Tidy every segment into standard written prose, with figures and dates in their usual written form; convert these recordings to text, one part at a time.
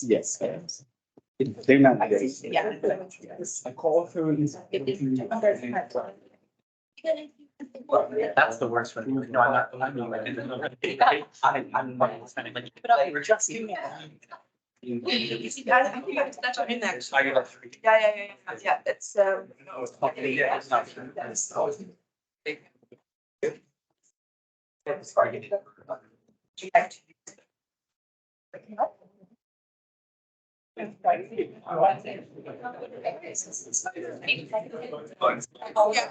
Yes. They're not this. Yeah. A call through is. That's the worst one. No, I'm not. I'm not spending money. We're just doing it. I think that's what in there. I got 3. Yeah. It's No, it's not. Yeah, it's not. It's targeted. Oh, yeah.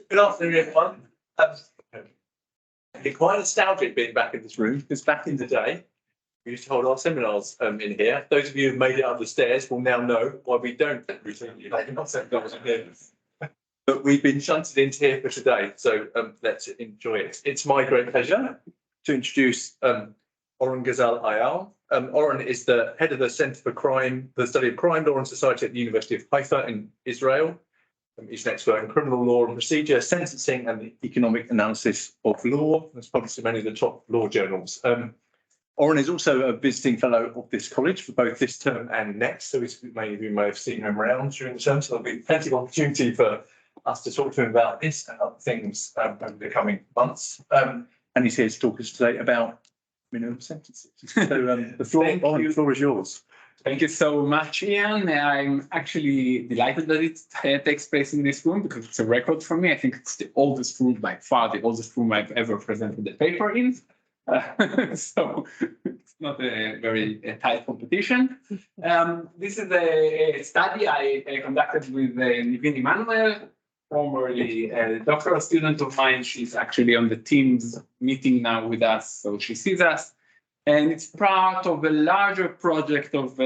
Good afternoon, everyone. It's quite nostalgic being back in this room because back in the day, we used to hold our seminars in here. Those of you who've made it up the stairs will now know why we don't routinely hold our seminars in here. But we've been shunted into here for today, so let's enjoy it. It's my great pleasure to introduce Oren Gazal Ayal. Oren is the head of the Center for Crime, the Study of Crime, Law and Society at the University of Haifa in Israel. He's an expert in criminal law and procedure, sentencing, and the economic analysis of law. That's published in many of the top law journals. Oren is also a visiting fellow of this college for both this term and next, so many of you may have seen him around during the term, so there'll be plenty of opportunity for us to talk to him about this and other things over the coming months. And he's here to talk to us today about minimum sentences. So the floor is yours. Thank you so much, Ian. I'm actually delighted that it takes place in this room because it's a record for me. I think it's the oldest room by far, the oldest room I've ever presented the paper in. So it's not a very tight competition. This is a study I conducted with Nivin Emmanuel, formerly a doctoral student of mine. She's actually on the Teams meeting now with us, so she sees us. And it's part of a larger project of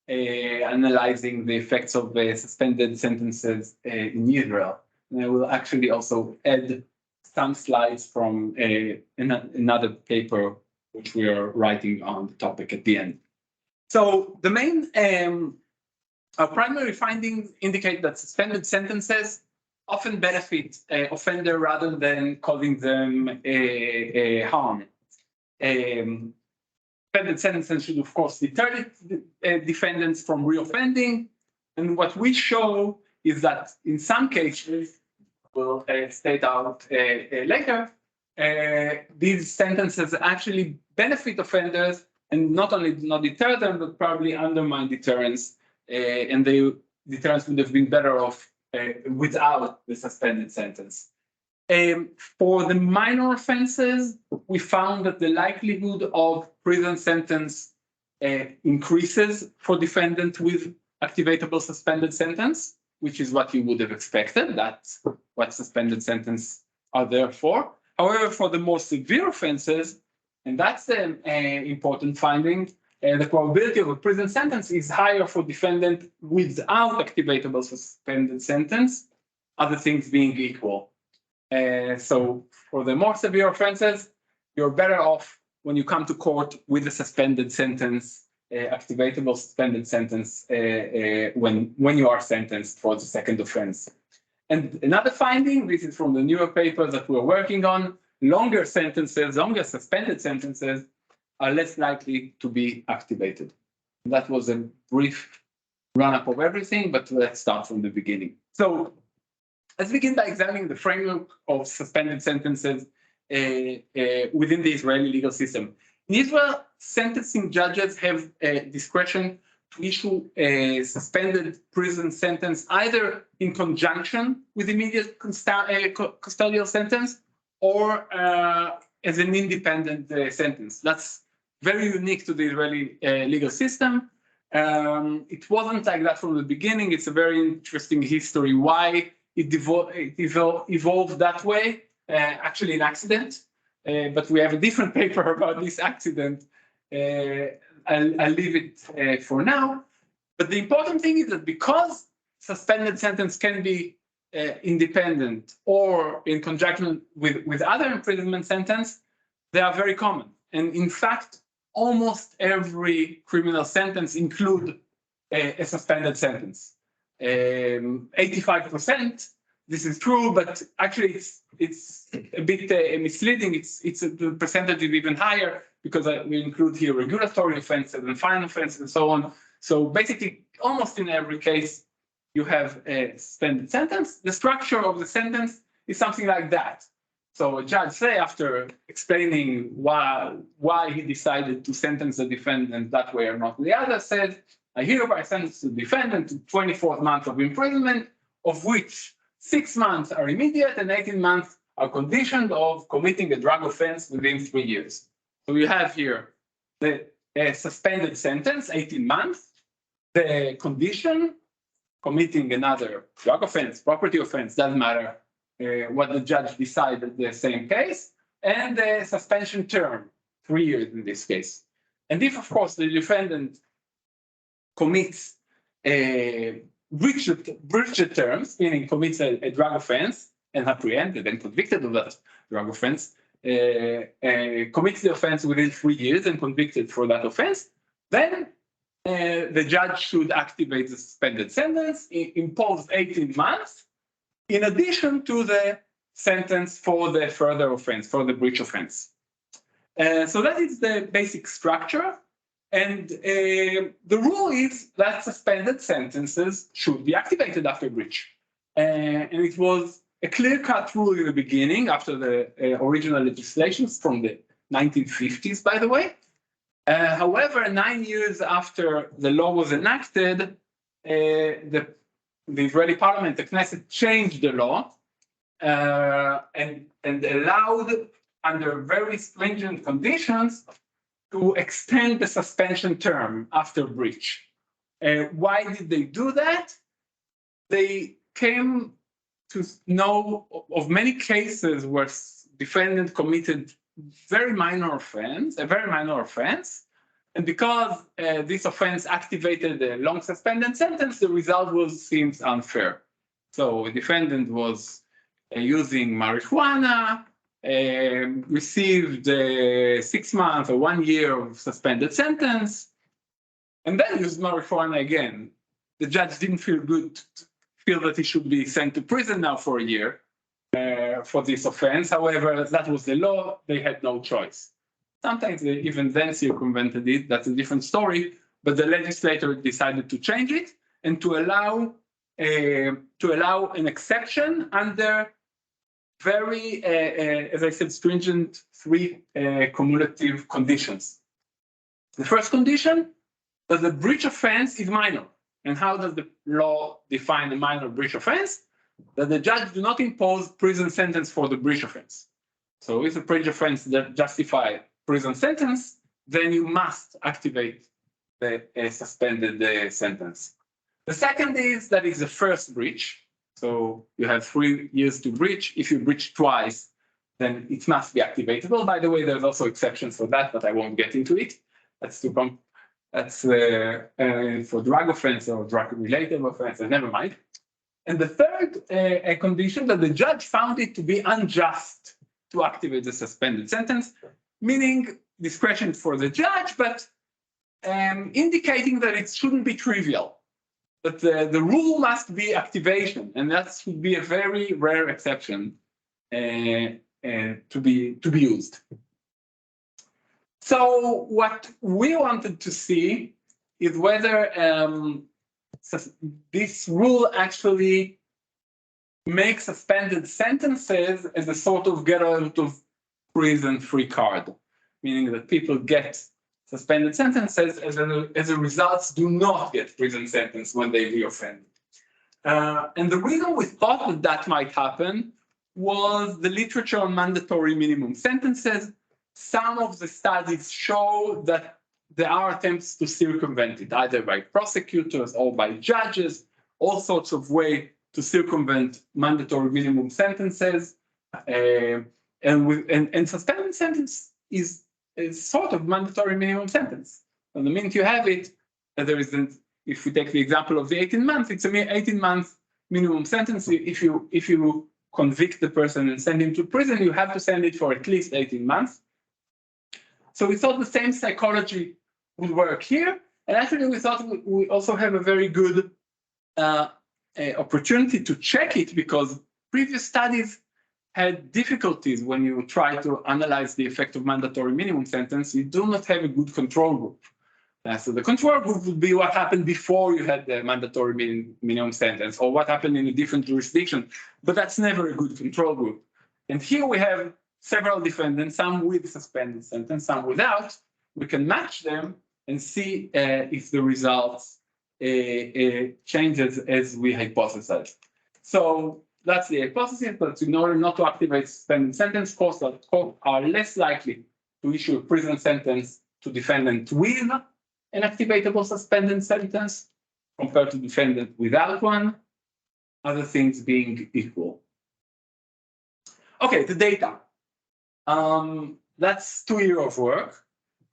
analyzing the effects of suspended sentences in Israel. And I will actually also add some slides from another paper which we are writing on the topic at the end. So the main, our primary findings indicate that suspended sentences often benefit offender rather than causing them harm. Suspended sentences should, of course, deter defendants from reoffending. And what we show is that in some cases, we'll state out later, these sentences actually benefit offenders and not only not deter them, but probably undermine deterrence. And the deterrence would have been better off without the suspended sentence. For the minor offenses, we found that the likelihood of prison sentence increases for defendant with activatable suspended sentence, which is what you would have expected. That's what suspended sentence are there for. However, for the more severe offenses, and that's an important finding, the probability of a prison sentence is higher for defendant without activatable suspended sentence, other things being equal. So for the more severe offenses, you're better off when you come to court with a suspended sentence, activatable suspended sentence when you are sentenced for the second offense. And another finding, this is from the newer paper that we're working on, longer sentences, longer suspended sentences are less likely to be activated. That was a brief run-up of everything, but let's start from the beginning. So let's begin by examining the framework of suspended sentences within the Israeli legal system. In Israel, sentencing judges have discretion to issue a suspended prison sentence either in conjunction with immediate custodial sentence or as an independent sentence. That's very unique to the Israeli legal system. It wasn't like that from the beginning. It's a very interesting history why it evolved that way, actually an accident. But we have a different paper about this accident. I'll leave it for now. But the important thing is that because suspended sentence can be independent or in conjunction with other imprisonment sentence, they are very common. And in fact, almost every criminal sentence include a suspended sentence. 85%. This is true, but actually it's a bit misleading. The percentage is even higher because we include here regulatory offenses and fine offenses and so on. So basically, almost in every case, you have a suspended sentence. The structure of the sentence is something like that. So a judge say, after explaining why he decided to sentence the defendant that way or not the other, said, I hereby sentence the defendant to 24 months of imprisonment, of which 6 months are immediate and 18 months are conditioned of committing a drug offense within 3 years. So you have here the suspended sentence, 18 months, the condition, committing another drug offense, property offense, doesn't matter what the judge decided the same case, and the suspension term, 3 years in this case. And if, of course, the defendant commits breach the terms, meaning commits a drug offense and apprehended and convicted of that drug offense, commits the offense within 3 years and convicted for that offense, then the judge should activate the suspended sentence, impose 18 months, in addition to the sentence for the further offense, for the breach offense. So that is the basic structure. And the rule is that suspended sentences should be activated after breach. And it was a clear-cut rule in the beginning, after the original legislations from the 1950s, by the way. However, 9 years after the law was enacted, the Israeli parliament, the Knesset, changed the law and allowed, under very stringent conditions, to extend the suspension term after breach. Why did they do that? They came to know of many cases where defendant committed a very minor offense, and because this offense activated a long suspended sentence, the result seems unfair. So a defendant was using marijuana, received 6 months or 1 year of suspended sentence, and then used marijuana again. The judge didn't feel that he should be sent to prison now for a year for this offense. However, that was the law. They had no choice. Sometimes they even then circumvented it. That's a different story. But the legislator decided to change it and to allow an exception under very, as I said, stringent 3 cumulative conditions. The first condition, that the breach offense is minor. And how does the law define a minor breach offense? That the judge do not impose prison sentence for the breach offense. So if the breach offense that justify prison sentence, then you must activate the suspended sentence. The second is that it's the first breach. So you have 3 years to breach. If you breach twice, then it must be activatable. By the way, there's also exceptions for that, but I won't get into it. That's for drug offense or drug-related offense, never mind. And the third condition, that the judge found it to be unjust to activate the suspended sentence, meaning discretion for the judge, but indicating that it shouldn't be trivial. But the rule must be activation, and that should be a very rare exception to be used. So what we wanted to see is whether this rule actually makes suspended sentences as a sort of get out of prison free card, meaning that people get suspended sentences as a result do not get prison sentence when they reoffend. And the reason we thought that might happen was the literature on mandatory minimum sentences. Some of the studies show that there are attempts to circumvent it, either by prosecutors or by judges, all sorts of ways to circumvent mandatory minimum sentences. And suspended sentence is sort of mandatory minimum sentence. And the minute you have it, there isn't. If we take the example of the 18 months, it's a 18-month minimum sentence. If you convict the person and send him to prison, you have to send it for at least 18 months. So we thought the same psychology would work here. And actually, we thought we also have a very good opportunity to check it, because previous studies had difficulties when you try to analyze the effect of mandatory minimum sentence. You do not have a good control group. So the control group would be what happened before you had the mandatory minimum sentence, or what happened in a different jurisdiction, but that's never a good control group. And here we have several defendants, some with suspended sentence, some without. We can match them and see if the results changes as we hypothesize. So that's the hypothesis, but in order not to activate suspended sentence, courts are less likely to issue a prison sentence to defendant with an activatable suspended sentence compared to defendant without one, other things being equal. Okay, the data. That's 2 years of work.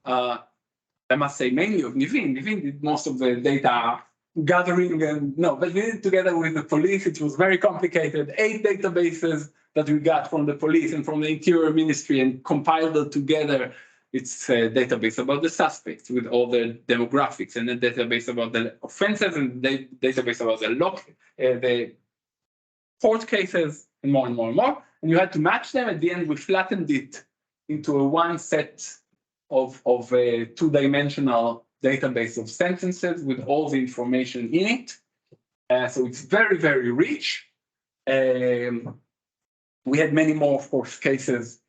I must say mainly of Nivin. Nivin did most of the data gathering, but we did it together with the police. It was very complicated. 8 databases that we got from the police and from the Interior Ministry and compiled it together. It's a database about the suspects with all the demographics, and a database about the offenses, and the database about the court cases, and more and more and more. And you had to match them. At the end, we flattened it into a one set of a two-dimensional database of sentences with all the information in it. So it's very, very rich. We had many more, of course, cases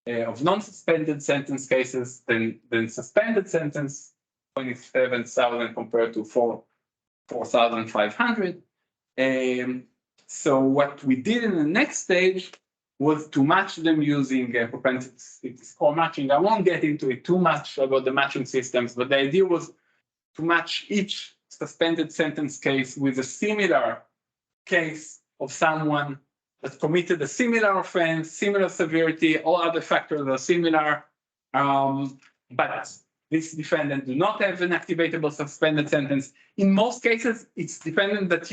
of non-suspended sentence cases than suspended sentence, 27,000 compared to 4,500. So what we did in the next stage was to match them using propensity score matching. I won't get into it too much about the matching systems, but the idea was to match each suspended sentence case with a similar case of someone that committed a similar offense, similar severity, all other factors are similar, but this defendant do not have an activatable suspended sentence. In most cases, it's defendant that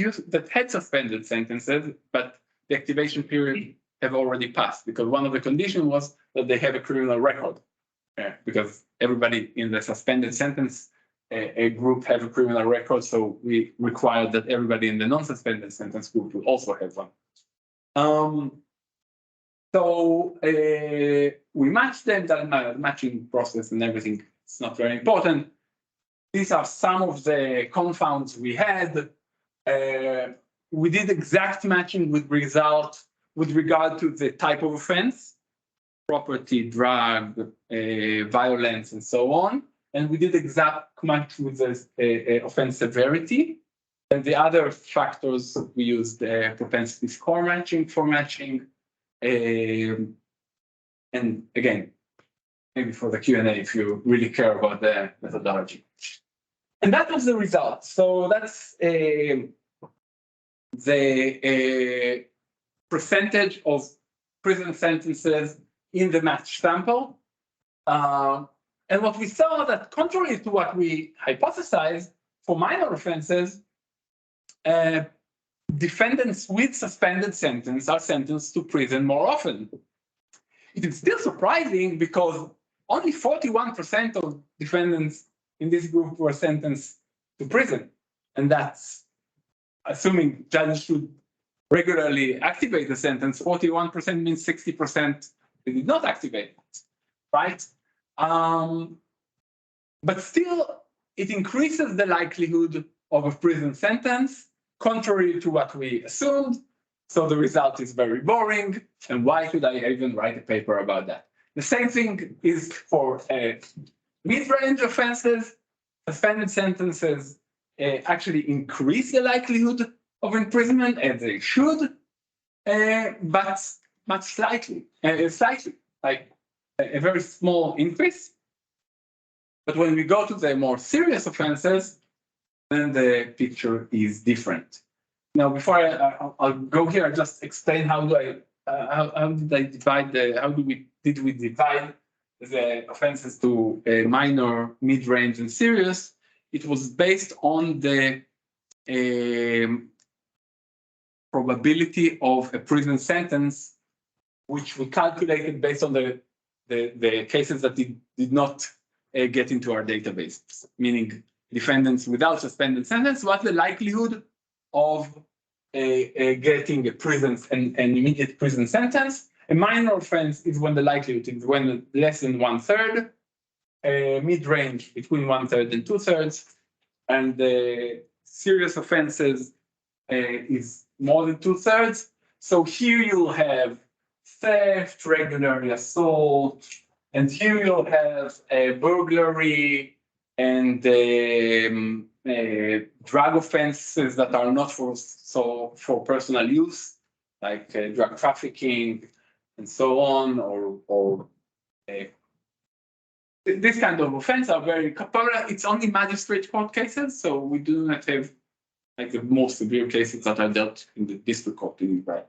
had suspended sentences, but the activation period have already passed, because one of the conditions was that they have a criminal record, because everybody in the suspended sentence a group have a criminal record, so we required that everybody in the non-suspended sentence group will also have one. So we matched them. That matching process and everything, it's not very important. These are some of the confounds we had. We did exact matching with regard to the type of offense, property, drug, violence, and so on. And we did exact match with the offense severity. And the other factors, we used propensity score matching for matching. And again, maybe for the Q&A if you really care about the methodology. And that was the result. So that's the percentage of prison sentences in the matched sample. And what we saw that contrary to what we hypothesized for minor offenses, defendants with suspended sentence are sentenced to prison more often. It is still surprising because only 41% of defendants in this group were sentenced to prison. And that's assuming judges should regularly activate the sentence. 41% means 60% they did not activate it, right? But still, it increases the likelihood of a prison sentence, contrary to what we assumed. So the result is very boring. And why should I even write a paper about that? The same thing is for mid-range offenses. Suspended sentences actually increase the likelihood of imprisonment, as they should, but much slightly, like a very small increase. But when we go to the more serious offenses, then the picture is different. Now, before I'll go here, I'll just explain how did we divide the offenses to minor, mid-range, and serious. It was based on the probability of a prison sentence, which we calculated based on the the cases that did not get into our database, meaning defendants without suspended sentence, what's the likelihood of getting an immediate prison sentence? A minor offense is when the likelihood is when less than 1/3, mid-range between 1/3 and 2/3, and the serious offenses is more than 2/3. So here you'll have theft, regular assault, and here you'll have burglary and drug offenses that are not for personal use, like drug trafficking and so on, or this kind of offense are very popular. It's only magistrate court cases, so we do not have like the most severe cases that are dealt in the district court in Israel.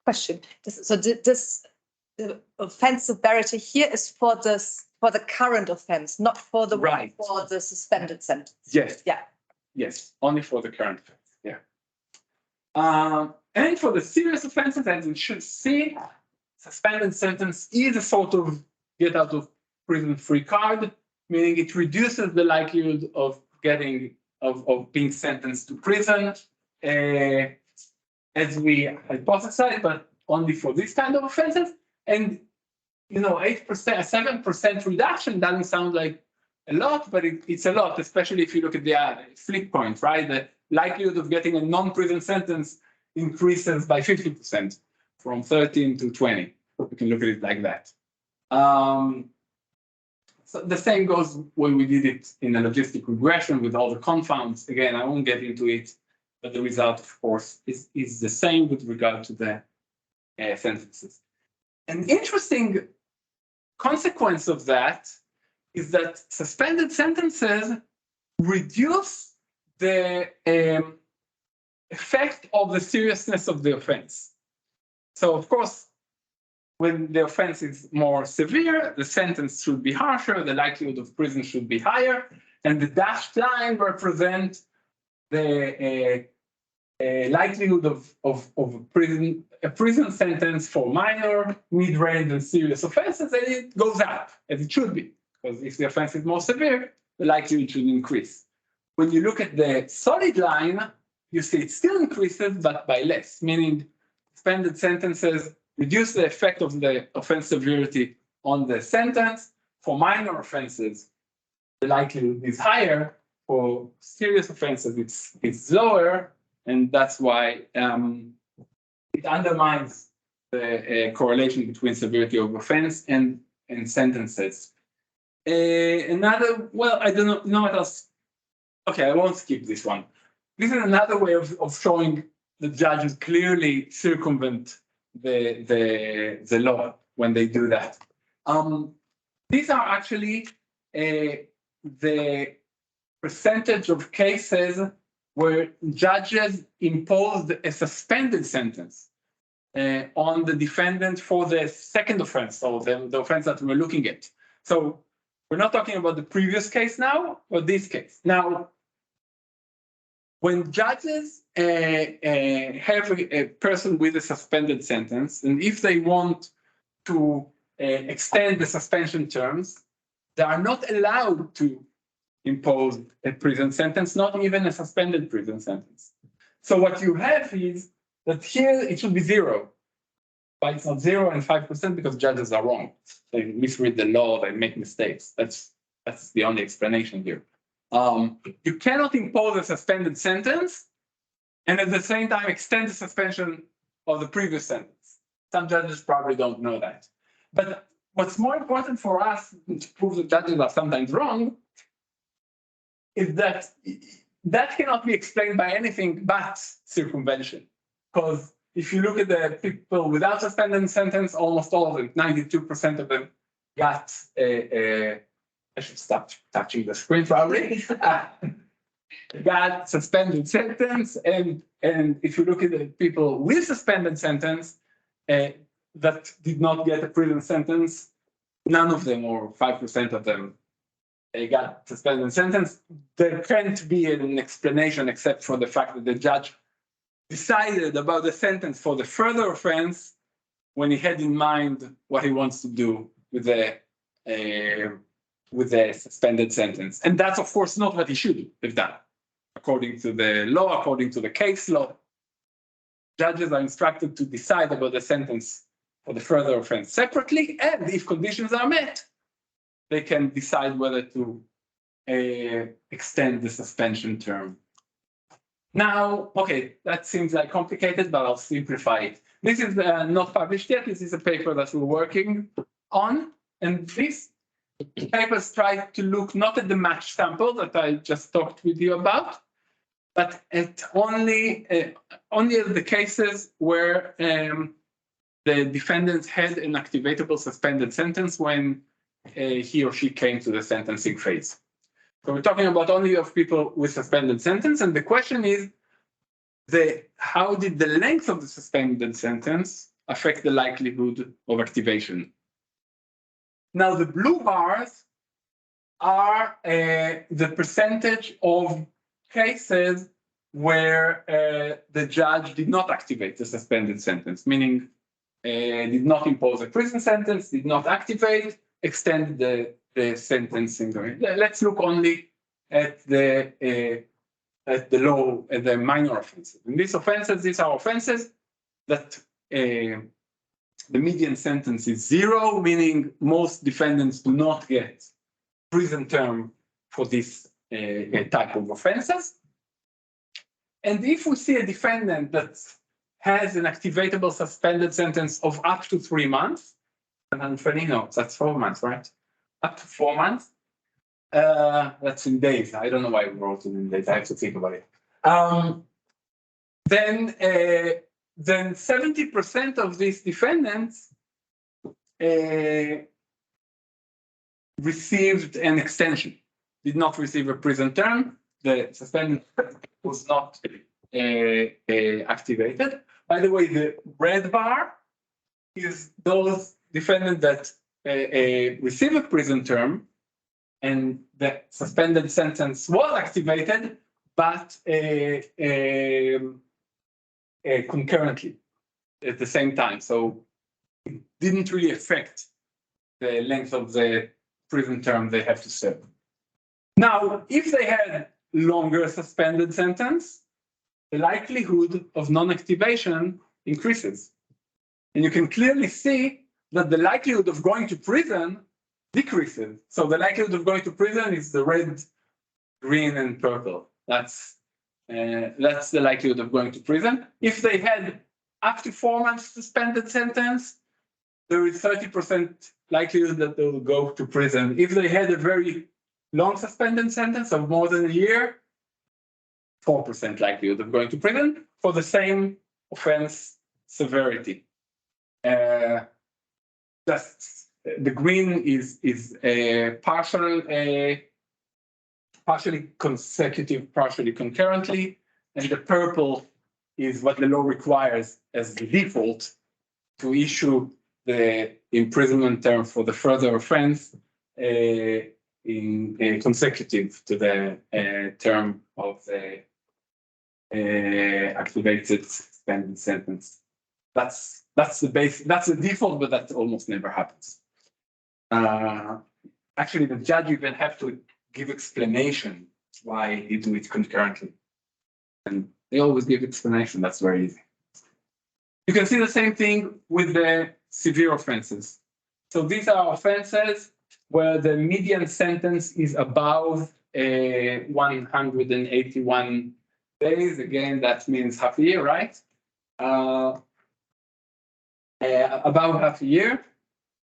Question. The offense severity here is for the current offense, not for the Right. for the suspended sentence. Yes. Yeah. Yes, only for the current offense. Yeah. And for the serious offenses, as you should see, suspended sentence is a sort of get out of prison free card, meaning it reduces the likelihood of being sentenced to prison, as we hypothesized, but only for this kind of offenses. And 8%, 7% reduction doesn't sound like a lot, but it's a lot, especially if you look at the flip point, right? The likelihood of getting a non-prison sentence increases by 50% from 13 to 20. You can look at it like that. So the same goes when we did it in a logistic regression with all the confounds. Again, I won't get into it, but the result, of course, is the same with regard to the sentences. An interesting consequence of that is that suspended sentences reduce the effect of the seriousness of the offense. So, of course, when the offense is more severe, the sentence should be harsher, the likelihood of prison should be higher, and the dashed line represents the likelihood of a prison sentence for minor, mid-range, and serious offenses, and it goes up, as it should be, because if the offense is more severe, the likelihood should increase. When you look at the solid line, you see it still increases, but by less, meaning suspended sentences reduce the effect of the offense severity on the sentence. For minor offenses, the likelihood is higher. For serious offenses, it's lower, and that's why it undermines the correlation between severity of offense and sentences. I don't know what else. Okay, I won't skip this one. This is another way of showing the judges clearly circumvent the law when they do that. These are actually the percentage of cases where judges imposed a suspended sentence on the defendant for the second offense, or the offense that we're looking at. So we're not talking about the previous case now, but this case. Now, when judges have a person with a suspended sentence, and if they want to extend the suspension terms, they are not allowed to impose a prison sentence, not even a suspended prison sentence. So what you have is that here it should be 0, but it's not 0 and 5% because judges are wrong. They misread the law, they make mistakes. That's the only explanation here. You cannot impose a suspended sentence and at the same time extend the suspension of the previous sentence. Some judges probably don't know that. But what's more important for us to prove that judges are sometimes wrong is that that cannot be explained by anything but circumvention. Because if you look at the people without suspended sentence, almost all of them, 92% of them got I should stop touching the screen probably. Got suspended sentence, and if you look at the people with suspended sentence that did not get a prison sentence, none of them, or 5% of them, got suspended sentence. There can't be an explanation except for the fact that the judge decided about the sentence for the further offense when he had in mind what he wants to do with the suspended sentence. And that's, of course, not what he should have done. According to the law, according to the case law, judges are instructed to decide about the sentence for the further offense separately, and if conditions are met, they can decide whether to extend the suspension term. Now, okay, that seems like complicated, but I'll simplify it. This is not published yet. This is a paper that we're working on, and this papers try to look not at the match sample that I just talked with you about, but at only the cases where the defendant had an activatable suspended sentence when he or she came to the sentencing phase. So we're talking about only of people with suspended sentence, and the question is, how did the length of the suspended sentence affect the likelihood of activation? Now, the blue bars are the percentage of cases where the judge did not activate the suspended sentence, meaning did not impose a prison sentence, did not activate, extend the sentencing. Let's look only at the minor offenses. In these offenses, these are offenses that the median sentence is 0, meaning most defendants do not get prison term for this type of offenses. And if we see a defendant that has an activatable suspended sentence of up to 3 months, and no, that's 4 months, right? Up to 4 months. That's in days. I don't know why we wrote it in days. I have to think about it. Then 70% of these defendants received an extension, did not receive a prison term. The suspended was not activated. By the way, the red bar is those defendants that receive a prison term and the suspended sentence was activated, but concurrently at the same time. So it didn't really affect the length of the prison term they have to serve. Now, if they had longer suspended sentence, the likelihood of non-activation increases. And you can clearly see that the likelihood of going to prison decreases. So the likelihood of going to prison is the red, green, and purple. That's the likelihood of going to prison. If they had up to 4 months suspended sentence, there is 30% likelihood that they will go to prison. If they had a very long suspended sentence of more than a year, 4% likelihood of going to prison for the same offense severity. The green is partially consecutive, partially concurrently, and the purple is what the law requires as the default to issue the imprisonment term for the further offense in consecutive to the term of the activated suspended sentence. That's the base. That's the default, but that almost never happens. Actually, the judge even have to give explanation why he do it concurrently, and they always give explanation. That's very easy. You can see the same thing with the severe offenses. So these are offenses where the median sentence is above 181 days. Again, that means half a year, right? About half a year,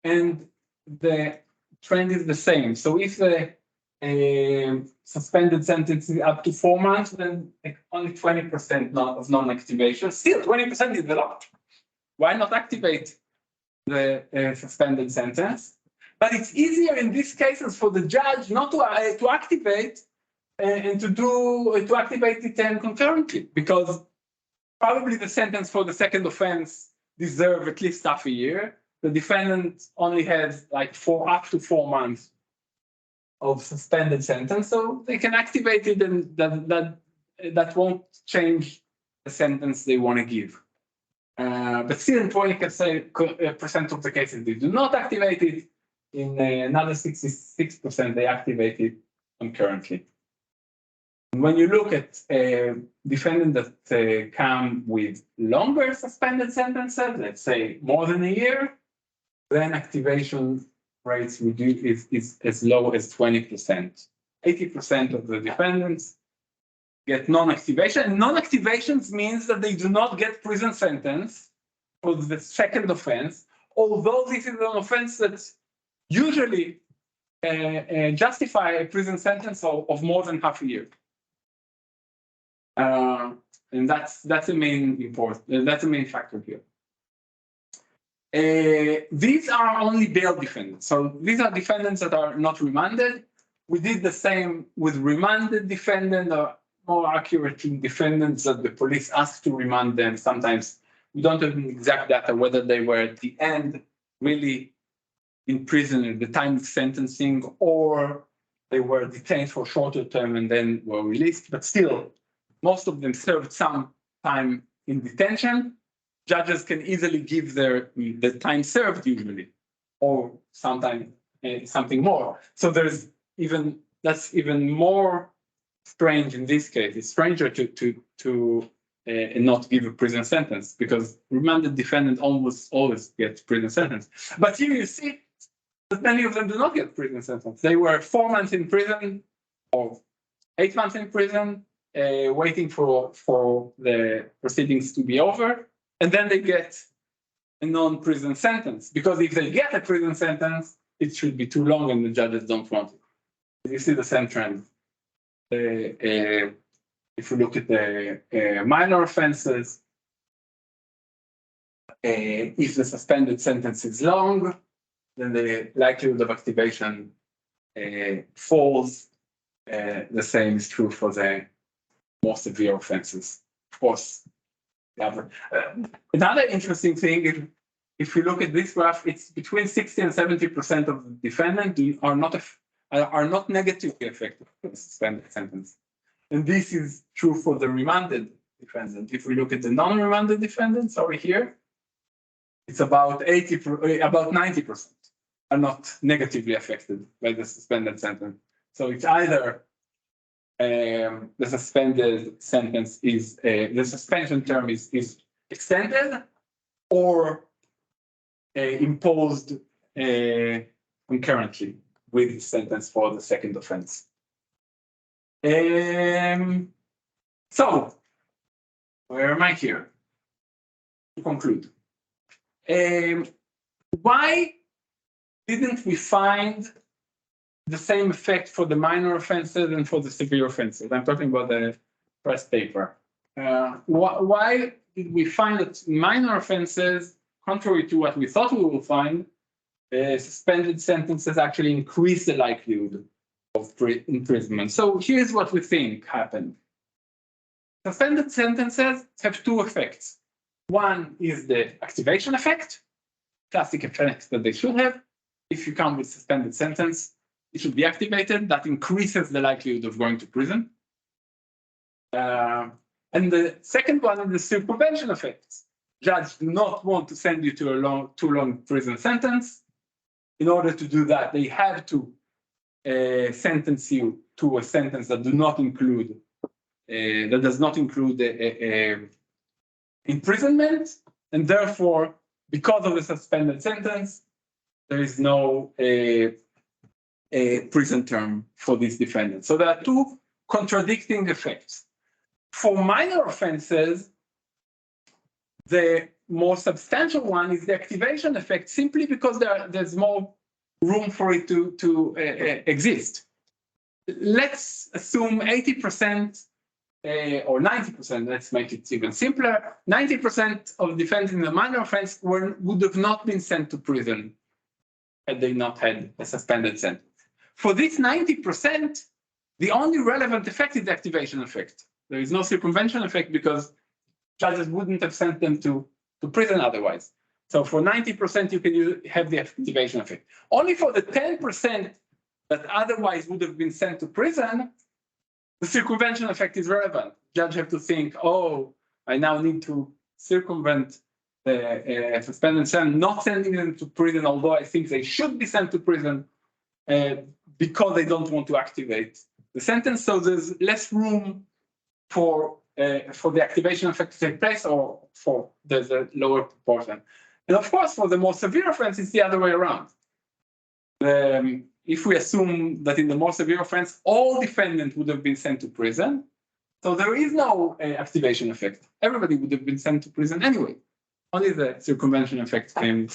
and the trend is the same. So if the suspended sentence is up to 4 months, then only 20% of non-activation. Still, 20% is a lot. Why not activate the suspended sentence? But it's easier in these cases for the judge not to activate and to activate it concurrently, because probably the sentence for the second offense deserve at least half a year. The defendant only has like up to 4 months of suspended sentence, so they can activate it, and that won't change the sentence they want to give. But still in 20% of the cases, they do not activate it. In another 66%, they activate it concurrently. When you look at defendants that come with longer suspended sentences, let's say more than a year, then activation rates is as low as 20%. 80% of the defendants get non-activation. And non-activations means that they do not get prison sentence for the second offense, although this is an offense that usually justify a prison sentence of more than half a year. And that's the main factor here. These are only bail defendants. So these are defendants that are not remanded. We did the same with remanded defendants, or more accurately, defendants that the police asked to remand them. Sometimes we don't have exact data whether they were at the end really in prison at the time of sentencing, or they were detained for a shorter term and then were released. But still, most of them served some time in detention. Judges can easily give the time served usually, or sometimes something more. So that's even more strange in this case. It's stranger to not give a prison sentence, because remanded defendant almost always gets prison sentence. But here you see that many of them do not get prison sentence. They were 4 months in prison or 8 months in prison, waiting for the proceedings to be over, and then they get a non-prison sentence. Because if they get a prison sentence, it should be too long and the judges don't want it. You see the same trend. If you look at the minor offenses, if the suspended sentence is long, then the likelihood of activation falls. The same is true for the more severe offenses. Of course, another interesting thing, if you look at this graph, it's between 60 and 70% of the defendants are not negatively affected by the suspended sentence. And this is true for the remanded defendant. If we look at the non-remanded defendants over here, it's about 90% are not negatively affected by the suspended sentence. So it's either the suspended sentence is the suspension term is extended or imposed concurrently with the sentence for the second offense. So where am I here? To conclude, why didn't we find the same effect for the minor offenses and for the severe offenses? I'm talking about the press paper. Why did we find that minor offenses, contrary to what we thought we would find, suspended sentences actually increase the likelihood of imprisonment? So here's what we think happened. Suspended sentences have two effects. One is the activation effect, classic effect that they should have. If you come with suspended sentence, it should be activated. That increases the likelihood of going to prison. And the second one is the circumvention effect. Judges do not want to send you to a too long prison sentence. In order to do that, they have to sentence you to a sentence that does not include imprisonment, and therefore, because of the suspended sentence, there is no prison term for these defendants. So there are two contradicting effects. For minor offenses, the more substantial one is the activation effect, simply because there's more room for it to exist. Let's assume 80% or 90%, let's make it even simpler, 90% of defendants in the minor offense would have not been sent to prison had they not had a suspended sentence. For this 90%, the only relevant effect is the activation effect. There is no circumvention effect because judges wouldn't have sent them to prison otherwise. So for 90%, you can have the activation effect. Only for the 10% that otherwise would have been sent to prison, the circumvention effect is relevant. Judges have to think, oh, I now need to circumvent the suspended sentence, not sending them to prison, although I think they should be sent to prison because they don't want to activate the sentence. So there's less room for the activation effect to take place, or for there's a lower proportion. And of course, for the more severe offense, it's the other way around. If we assume that in the more severe offense, all defendants would have been sent to prison, so there is no activation effect. Everybody would have been sent to prison anyway. Only the circumvention effect can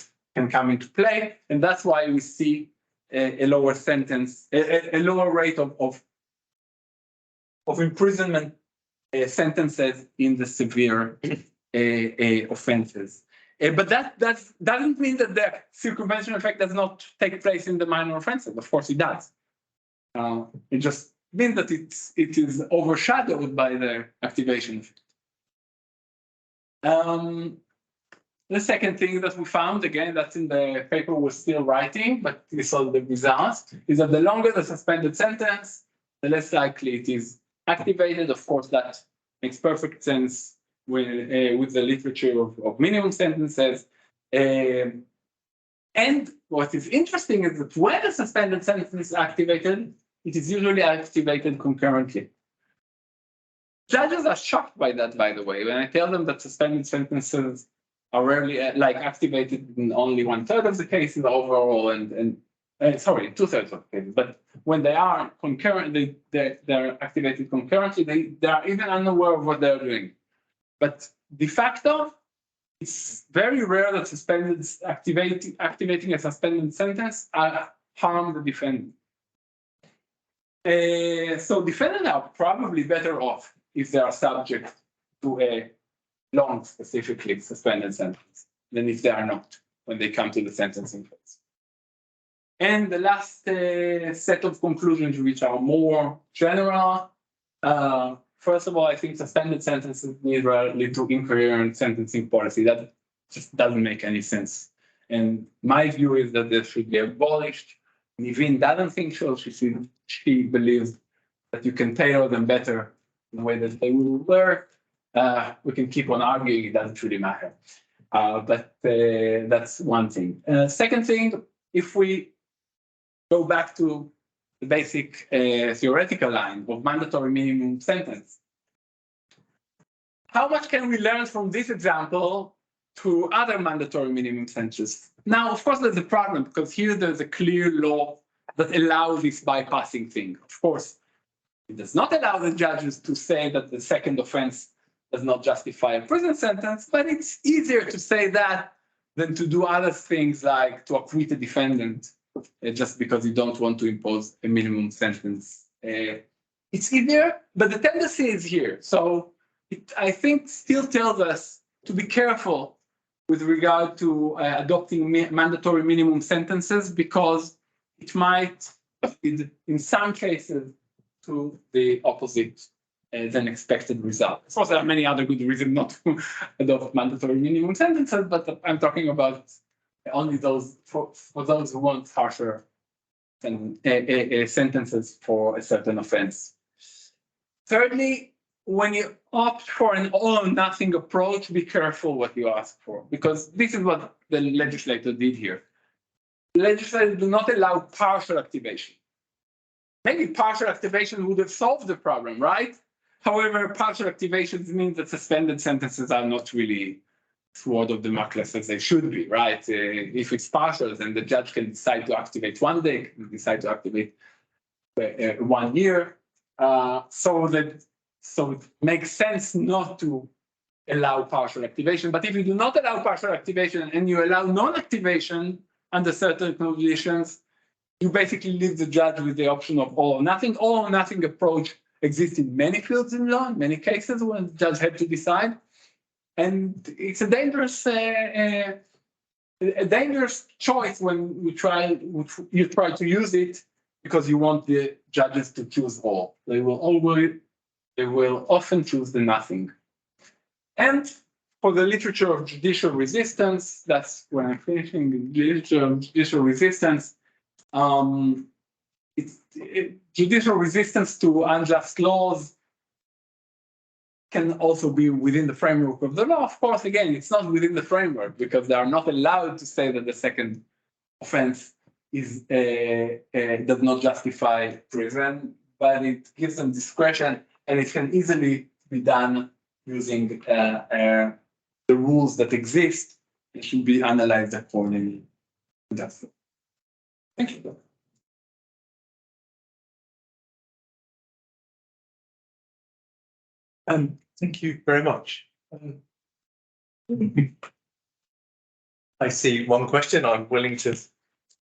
come into play, and that's why we see a lower sentence, a lower rate of imprisonment sentences in the severe offenses. But that doesn't mean that the circumvention effect does not take place in the minor offenses. Of course, it does. It just means that it is overshadowed by the activation effect. The second thing that we found, again, that's in the paper we're still writing, but we saw the results, is that the longer the suspended sentence, the less likely it is activated. Of course, that makes perfect sense with the literature of minimum sentences. And what is interesting is that when a suspended sentence is activated, it is usually activated concurrently. Judges are shocked by that, by the way, when I tell them that suspended sentences are rarely activated in only 1/3 of the cases overall, and sorry, 2/3 of the cases. But when they are concurrent, they're activated concurrently. They are even unaware of what they're doing. But de facto, it's very rare that activating a suspended sentence harm the defendant. So defendants are probably better off if they are subject to a long, specifically suspended sentence than if they are not when they come to the sentencing phase. And the last set of conclusions, which are more general. First of all, I think suspended sentences lead to incoherent sentencing policy. That just doesn't make any sense. And my view is that they should be abolished. Nivin doesn't think so. She believes that you can tailor them better in the way that they will work. We can keep on arguing, it doesn't really matter. But that's one thing. Second thing, if we go back to the basic theoretical line of mandatory minimum sentence, how much can we learn from this example to other mandatory minimum sentences? Now, of course, there's a problem, because here there's a clear law that allows this bypassing thing. Of course, it does not allow the judges to say that the second offense does not justify a prison sentence, but it's easier to say that than to do other things like to acquit a defendant just because you don't want to impose a minimum sentence. It's easier, but the tendency is here. So it, I think, still tells us to be careful with regard to adopting mandatory minimum sentences, because it might lead, in some cases, to the opposite than expected result. Of course, there are many other good reasons not to adopt mandatory minimum sentences, but I'm talking about only those for those who want harsher sentences for a certain offense. Thirdly, when you opt for an all or nothing approach, be careful what you ask for, because this is what the legislator did here. The legislator do not allow partial activation. Maybe partial activation would have solved the problem, right? However, partial activations means that suspended sentences are not really sword of Damocles as they should be, right? If it's partial, then the judge can decide to activate 1 day, can decide to activate 1 year. So it makes sense not to allow partial activation. But if you do not allow partial activation and you allow non-activation under certain conditions, you basically leave the judge with the option of all or nothing. All or nothing approach exists in many fields in law, in many cases when the judge had to decide. And it's a dangerous choice when you try to use it, because you want the judges to choose all. They will often choose the nothing. And for the literature of judicial resistance, that's when I'm finishing the literature of judicial resistance. Judicial resistance to unjust laws can also be within the framework of the law. Of course, again, it's not within the framework because they are not allowed to say that the second offense is does not justify prison, but it gives them discretion, and it can easily be done using the rules that exist. It should be analyzed accordingly. That's it. Thank you. Thank you very much. I see one question. I'm willing to